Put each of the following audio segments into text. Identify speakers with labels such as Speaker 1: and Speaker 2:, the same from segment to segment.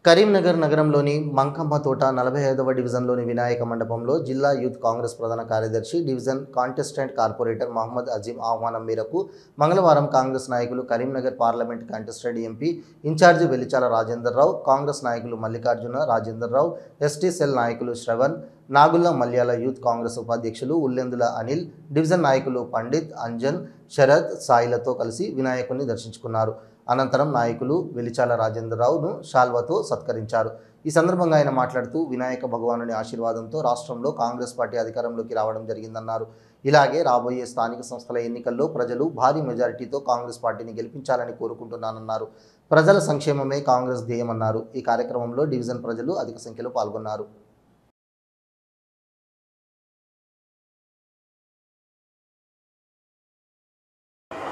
Speaker 1: కరీంనగర్ నగరంలోని మంకమ్మ తోట 45వ డివిజన్లోని వినాయక మండపంలో జిల్లా యూత్ కాంగ్రెస్ ప్రధాన కార్యదర్శి division contestant corporator Mohammed Azeem ఆహ్వానం మేరకు మంగళవారం కాంగ్రెస్ నాయకులు Karimnagar parliament contested MP incharge Velichala Rajender Rao, Congress నాయకులు మల్లికార్జున రాజేందర్ రావు, ఎస్టీ సెల్ నాయకులు శ్రవణ్, నాగుల్ల మల్యాల యూత్ కాంగ్రెస్ ఉపాధ్యక్షులు ఉల్లెందుల అనిల్, డివిజన్ నాయకులు పండిత్, అంజన్, శరత్, సాయిలతో కలిసి వినాయకుడిని దర్శించుకున్నారు. అనంతరం నాయకులు వెలిచాల రాజేంద్రరావును శాల్వాతో సత్కరించారు. ఈ సందర్భంగా ఆయన మాట్లాడుతూ వినాయక భగవానుని ఆశీర్వాదంతో రాష్ట్రంలో కాంగ్రెస్ పార్టీ అధికారంలోకి రావడం జరిగిందన్నారు. ఇలాగే రాబోయే స్థానిక సంస్థల ఎన్నికల్లో ప్రజలు భారీ మెజారిటీతో కాంగ్రెస్ పార్టీని గెలిపించాలని కోరుకుంటున్నానన్నారు. ప్రజల సంక్షేమమే కాంగ్రెస్ ధ్యేయమన్నారు. ఈ కార్యక్రమంలో డివిజన్ ప్రజలు అధిక సంఖ్యలో పాల్గొన్నారు.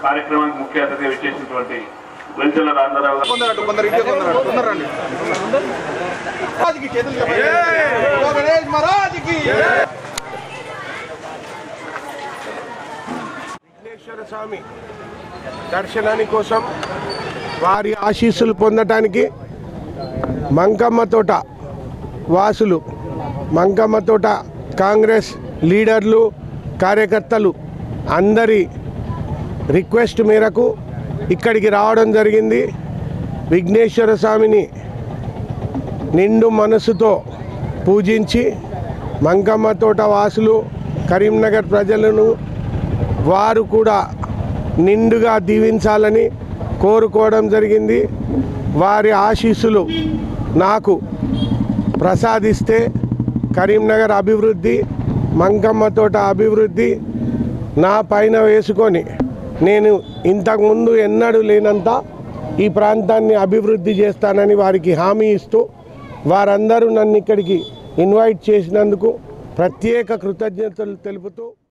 Speaker 2: కార్యక్రమానికి ముఖ్య అతిథిగా విచ్చేసినటువంటి వెలిచాల రాజేంద్రరావు
Speaker 3: విఘ్నేశ్వర స్వామి దర్శనాని కోసం వారి ఆశీస్సులు పొందటానికి మంకమ్మ తోట వాసులు, మంకమ్మ తోట కాంగ్రెస్ లీడర్లు, కార్యకర్తలు అందరి రిక్వెస్ట్ మేరకు ఇక్కడికి రావడం జరిగింది. విఘ్నేశ్వర స్వామిని నిండు మనసుతో పూజించి మంకమ్మ తోట వాసులు, కరీంనగర్ ప్రజలను వారు కూడా నిండుగా దీవించాలని కోరుకోవడం జరిగింది. వారి ఆశీస్సులు నాకు ప్రసాదిస్తే కరీంనగర్ అభివృద్ధి, మంకమ్మ తోట అభివృద్ధి నా పైన వేసుకొని నేను ఇంతకుముందు ఎన్నడూ లేనంత ఈ ప్రాంతాన్ని అభివృద్ధి చేస్తానని వారికి హామీ ఇస్తూ వారందరూ నన్ను ఇక్కడికి ఇన్వైట్ చేసినందుకు ప్రత్యేక కృతజ్ఞతలు తెలుపుతూ